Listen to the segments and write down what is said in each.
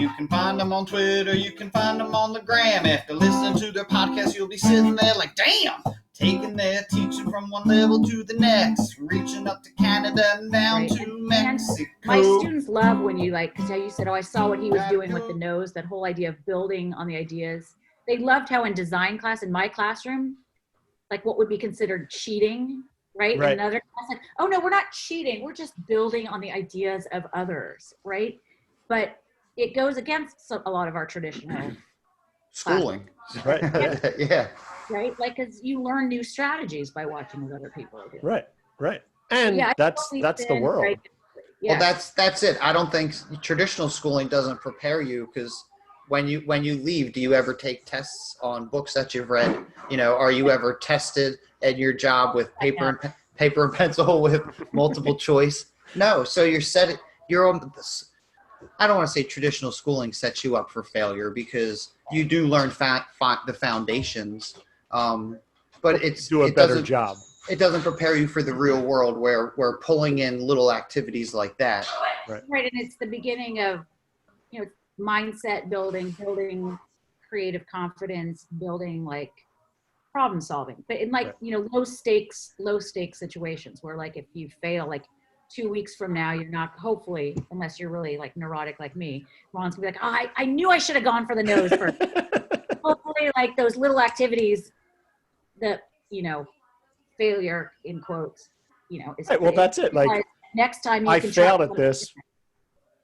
You can find them on Twitter, you can find them on the gram. After listening to their podcast, you'll be sitting there like, damn, taking their teaching from one level to the next, reaching up to Canada and down to Mexico. My students love when you because how you said, oh, I saw what he was doing with the nose, that whole idea of building on the ideas. They loved how in design class, in my classroom, like what would be considered cheating, right? In another class, like, oh no, we're not cheating. We're just building on the ideas of others, right? But it goes against a lot of our traditional schooling. Right. Yeah. Right? Like, because you learn new strategies by watching what other people do. Right. And that's the world. Right? Yeah. Well, that's it. I don't think traditional schooling doesn't prepare you, because when you leave, do you ever take tests on books that you've read? You know, are you ever tested at your job with paper and pencil with multiple choice? No. So you're on this. I don't want to say traditional schooling sets you up for failure, because you do learn the foundations, but do a better job. It doesn't prepare you for the real world where we're pulling in little activities like that. Right, and it's the beginning of, mindset building creative confidence, building like problem solving, but in low stakes situations where like if you fail, like 2 weeks from now, you're not, hopefully, unless you're really like neurotic like me, Ron's gonna be like, oh, I knew I should have gone for the nose first. Hopefully, like those little activities that, failure in quotes, is right, well, that's it. Like next time I failed at this,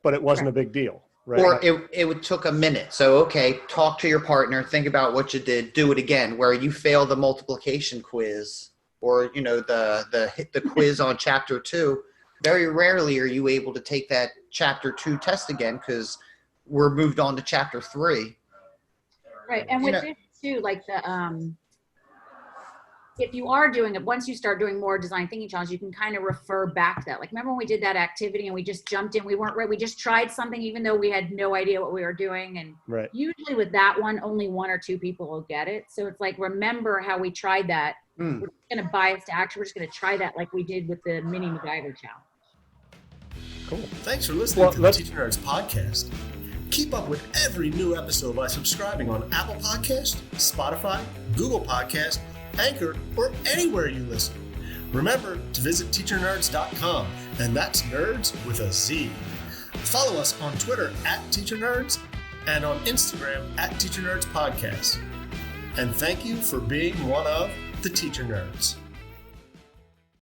but it wasn't a big deal. Right. Or it took a minute. So, okay, talk to your partner, think about what you did, do it again. Where you fail the multiplication quiz or, the quiz on chapter 2, very rarely are you able to take that chapter 2 test again, because we're moved on to chapter 3. Right. And with this too, like if you are doing it, once you start doing more design thinking challenge, you can kind of refer back to that. Like, remember when we did that activity and we just jumped in, we weren't ready. We just tried something, even though we had no idea what we were doing. And usually with that one, only 1 or 2 people will get it. So it's like, remember how we tried that. We're going to bias to action. We're just going to try that like we did with the mini MacGyver challenge. Cool. Thanks for listening to the Teacher Nerds podcast. Keep up with every new episode by subscribing on Apple Podcasts, Spotify, Google Podcasts, Anchor, or anywhere you listen. Remember to visit teachernerds.com, and that's nerds with a Z. Follow us on Twitter @TeacherNerds and on Instagram @TeacherNerdsPodcast. And thank you for being one of the Teacher Nerds.